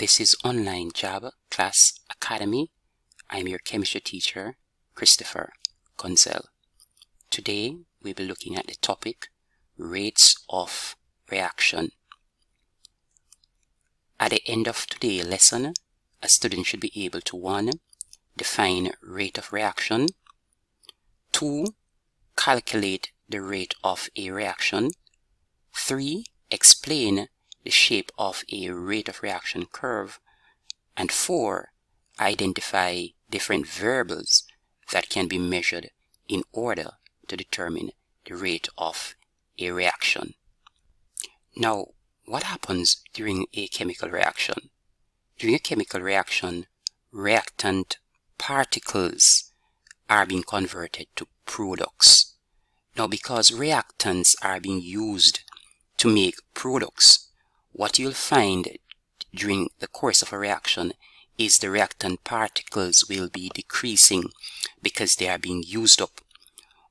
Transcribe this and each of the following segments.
This is Online Jamb Class Academy. I'm your chemistry teacher, Christopher Gonzel. Today, we'll be looking at the topic, rates of reaction. At the end of today's lesson, a student should be able to 1. Define rate of reaction, 2. Calculate the rate of a reaction, 3. Explain the shape of a rate of reaction curve, and 4. Identify different variables that can be measured in order to determine the rate of a reaction. Now, what happens during a chemical reaction? During a chemical reaction, reactant particles are being converted to products. Now, because reactants are being used to make products, what you'll find during the course of a reaction is the reactant particles will be decreasing because they are being used up,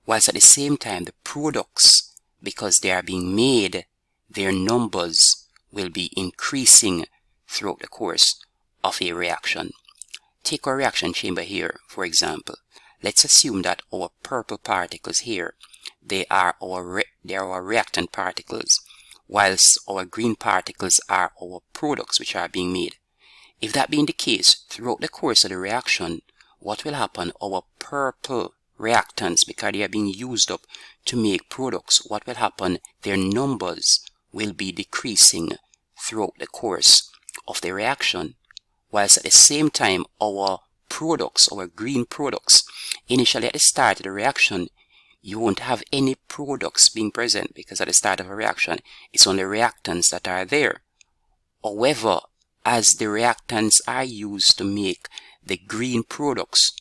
whilst at the same time the products, because they are being made, their numbers will be increasing throughout the course of a reaction. Take our reaction chamber here, for example. Let's assume that our purple particles here, they are our reactant particles, whilst our green particles are our products which are being made. If that being the case, throughout the course of the reaction, what will happen? Our purple reactants, because they are being used up to make products, what will happen? Their numbers will be decreasing throughout the course of the reaction, whilst at the same time our products, our green products, initially at the start of the reaction, you won't have any products being present because at the start of a reaction, it's only reactants that are there. However, as the reactants are used to make the green products,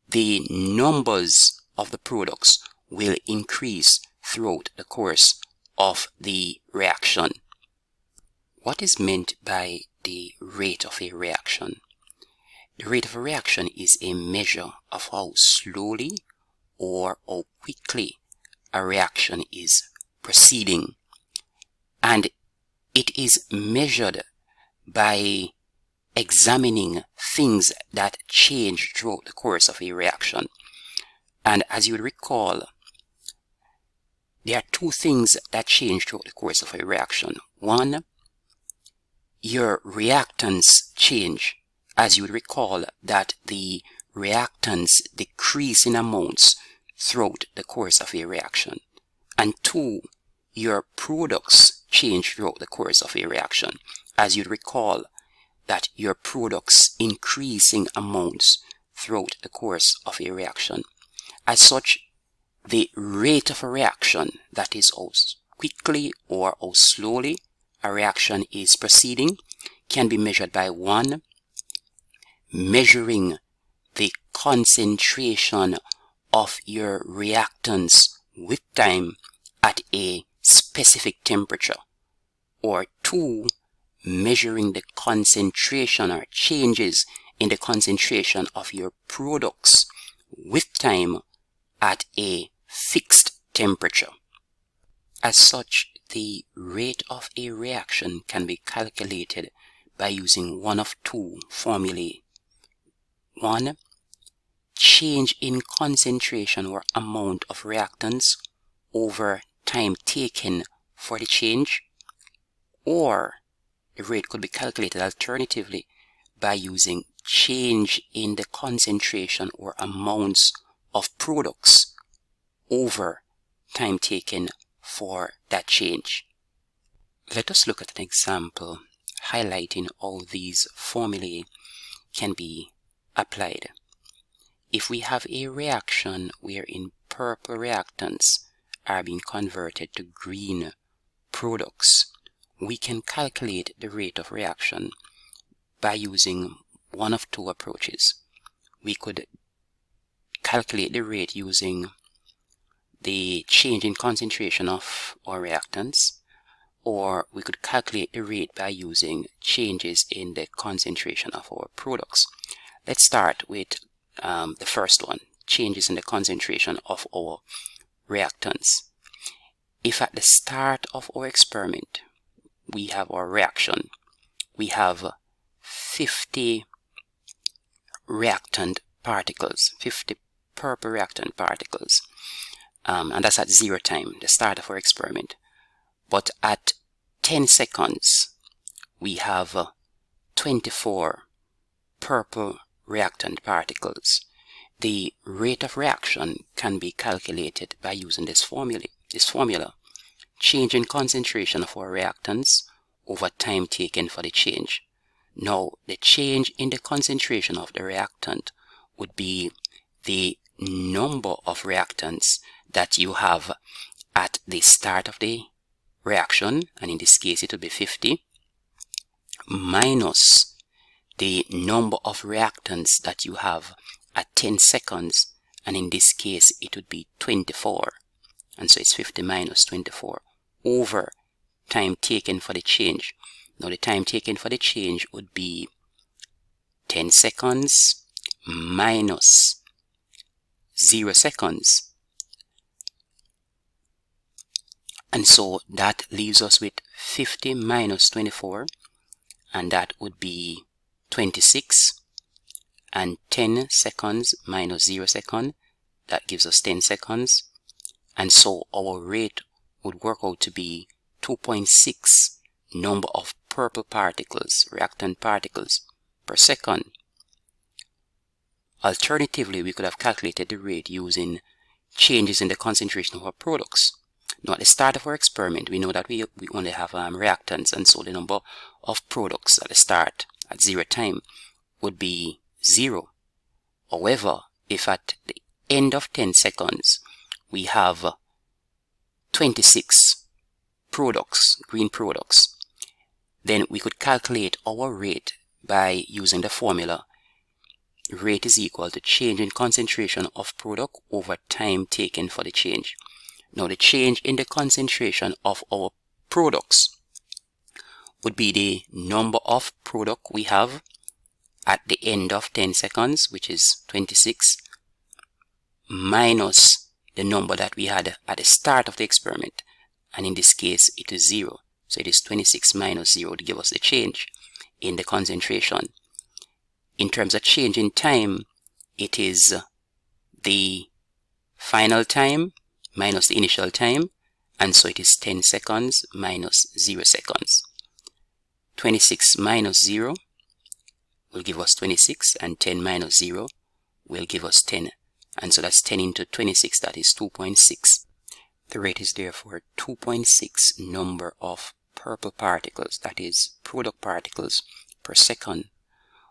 the numbers of the products will increase throughout the course of the reaction. What is meant by the rate of a reaction? The rate of a reaction is a measure of how slowly or how quickly a reaction is proceeding, and it is measured by examining things that change throughout the course of a reaction. And as you would recall, there are 2 things that change throughout the course of a reaction. 1, your reactants change. As you would recall that the reactants decrease in amounts throughout the course of a reaction. And 2, your products change throughout the course of a reaction. As you'd recall that your products increase in amounts throughout the course of a reaction. As such, the rate of a reaction, that is how quickly or how slowly a reaction is proceeding, can be measured by 1, measuring the concentration of your reactants with time at a specific temperature, or 2, measuring the concentration or changes in the concentration of your products with time at a fixed temperature. As such, the rate of a reaction can be calculated by using one of 2 formulae. 1, change in concentration or amount of reactants over time taken for the change, or the rate could be calculated alternatively by using change in the concentration or amounts of products over time taken for that change. Let us look at an example highlighting how these formulae can be applied. If we have a reaction wherein purple reactants are being converted to green products, we can calculate the rate of reaction by using one of 2 approaches. We could calculate the rate using the change in concentration of our reactants, or we could calculate the rate by using changes in the concentration of our products. Let's start with the first one, changes in the concentration of our reactants. If at the start of our experiment we have our reaction, we have 50 reactant particles, 50 purple reactant particles, and that's at 0 time, the start of our experiment. But at 10 seconds we have 24 purple reactant particles. The rate of reaction can be calculated by using this formula. Change in concentration of our reactants over time taken for the change. Now, the change in the concentration of the reactant would be the number of reactants that you have at the start of the reaction, and in this case it would be 50, minus the number of reactants that you have at 10 seconds, and in this case it would be 24, and so it's 50 minus 24 over time taken for the change. Now the time taken for the change would be 10 seconds minus 0 seconds, and so that leaves us with 50 minus 24, and that would be 26, and 10 seconds minus 0 second, that gives us 10 seconds, and so our rate would work out to be 2.6 number of purple particles, reactant particles, per second. Alternatively, we could have calculated the rate using changes in the concentration of our products. Now at the start of our experiment, we know that we only have reactants, and so the number of products at the start at 0 time would be 0. However, if at the end of 10 seconds we have 26 products, green products, then we could calculate our rate by using the formula. Rate is equal to change in concentration of product over time taken for the change. Now the change in the concentration of our products would be the number of product we have at the end of 10 seconds, which is 26, minus the number that we had at the start of the experiment, and in this case it is 0. So it is 26 minus 0 to give us the change in the concentration. In terms of change in time, it is the final time minus the initial time, and so it is 10 seconds minus 0 seconds. 26 minus 0 will give us 26, and 10 minus 0 will give us 10, and so that's 10 into 26, that is 2.6. The rate is therefore 2.6 number of purple particles, that is product particles, per second.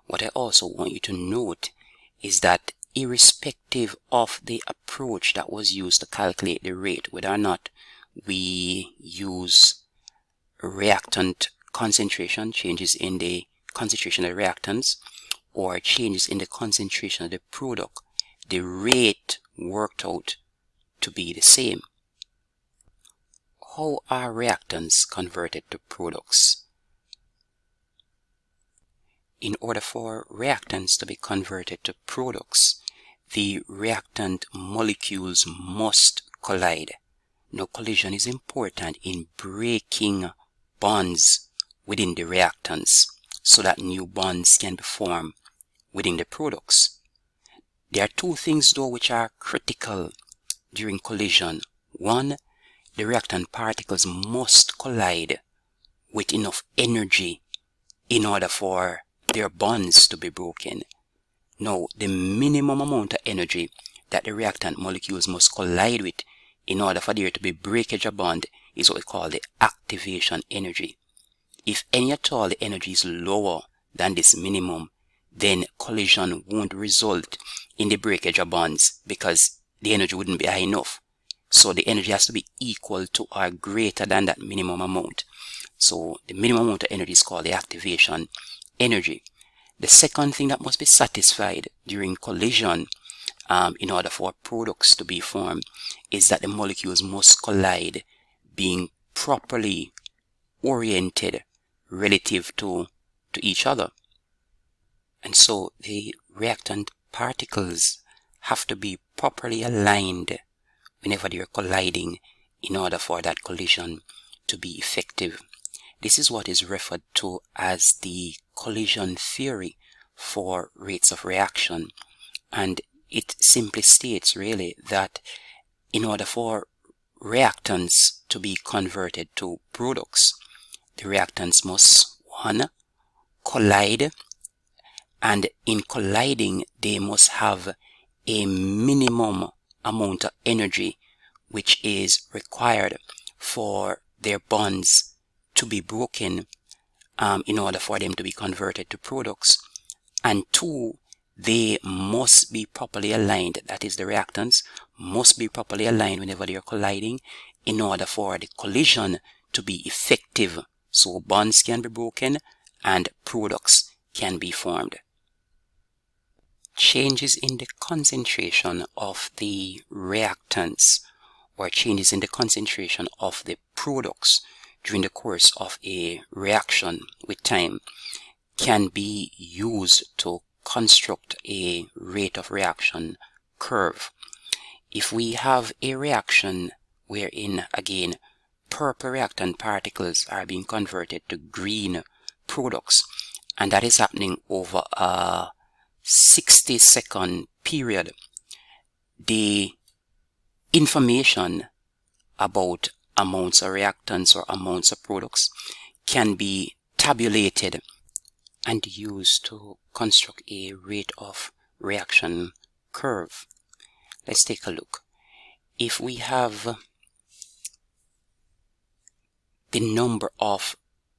What I also want you to note is that irrespective of the approach that was used to calculate the rate, whether or not we use reactant concentration, changes in the concentration of the reactants, or changes in the concentration of the product, the rate worked out to be the same. How are reactants converted to products? In order for reactants to be converted to products, the reactant molecules must collide. Now, collision is important in breaking bonds within the reactants so that new bonds can be formed within the products. There are two things though which are critical during collision. One, the reactant particles must collide with enough energy in order for their bonds to be broken. Now, the minimum amount of energy that the reactant molecules must collide with in order for there to be breakage of bond is what we call the activation energy. If any at all the energy is lower than this minimum, then collision won't result in the breakage of bonds because the energy wouldn't be high enough. So the energy has to be equal to or greater than that minimum amount. So the minimum amount of energy is called the activation energy. The second thing that must be satisfied during collision in order for products to be formed is that the molecules must collide being properly oriented relative to each other. And so the reactant particles have to be properly aligned whenever they are colliding in order for that collision to be effective. This is what is referred to as the collision theory for rates of reaction, and it simply states really that in order for reactants to be converted to products, the reactants must, one, collide, and in colliding they must have a minimum amount of energy which is required for their bonds to be broken in order for them to be converted to products. And two, they must be properly aligned. That is, the reactants must be properly aligned whenever they are colliding in order for the collision to be effective, so bonds can be broken and products can be formed. Changes in the concentration of the reactants or changes in the concentration of the products during the course of a reaction with time can be used to construct a rate of reaction curve. If we have a reaction wherein, again, purple reactant particles are being converted to green products, and that is happening over a 60-second period, the information about amounts of reactants or amounts of products can be tabulated and used to construct a rate of reaction curve. Let's take a look. If we have the number of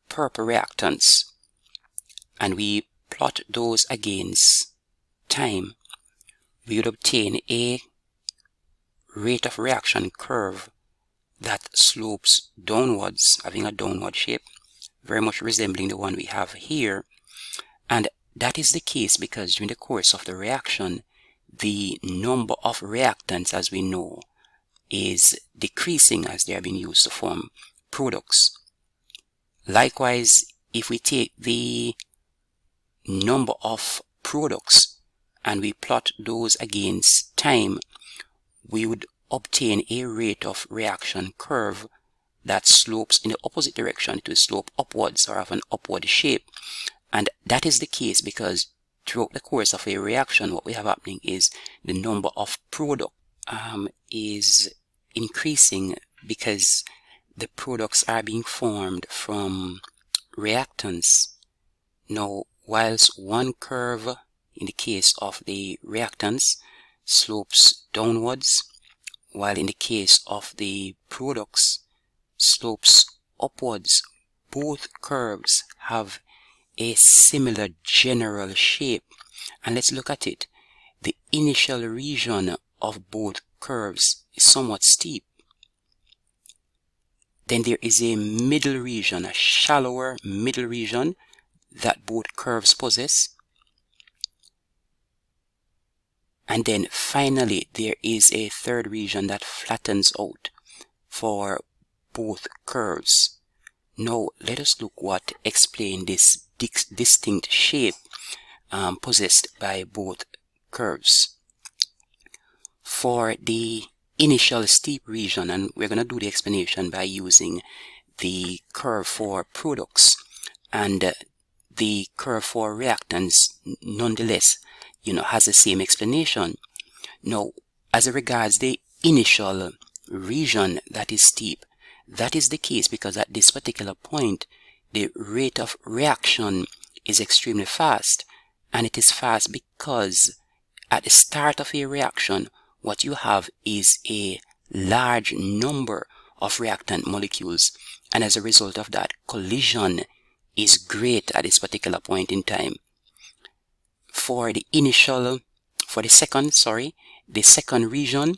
purple reactants and we plot those against time, we would obtain a rate of reaction curve that slopes downwards, having a downward shape, very much resembling the one we have here. And that is the case because during the course of the reaction, the number of reactants, as we know, is decreasing as they are being used to form products. Likewise, if we take the number of products and we plot those against time, we would obtain a rate of reaction curve that slopes in the opposite direction. It will slope upwards or have an upward shape. And that is the case because throughout the course of a reaction, what we have happening is the number of product is increasing because the products are being formed from reactants. Now, whilst one curve in the case of the reactants slopes downwards, while in the case of the products slopes upwards, both curves have a similar general shape. And let's look at it. The initial region of both curves is somewhat steep. Then there is a middle region, a shallower middle region that both curves possess. And then finally there is a third region that flattens out for both curves. Now let us look what explain this distinct shape possessed by both curves. For the initial steep region, and we're going to do the explanation by using the curve for products, and the curve for reactants nonetheless has the same explanation. Now, as regards the initial region that is steep, that is the case because at this particular point the rate of reaction is extremely fast, and it is fast because at the start of a reaction what you have is a large number of reactant molecules, and as a result of that, collision is great at this particular point in time. For the second region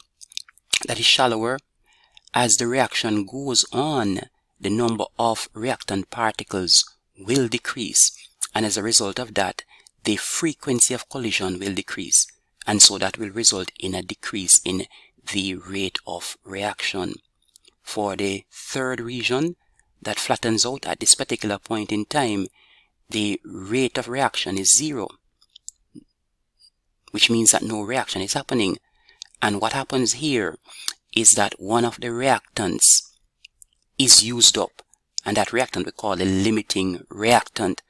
that is shallower, as the reaction goes on, the number of reactant particles will decrease, and as a result of that, the frequency of collision will decrease, and so that will result in a decrease in the rate of reaction. For the third region that flattens out at this particular point in time, the rate of reaction is 0, which means that no reaction is happening. And what happens here is that one of the reactants is used up, and that reactant we call the limiting reactant.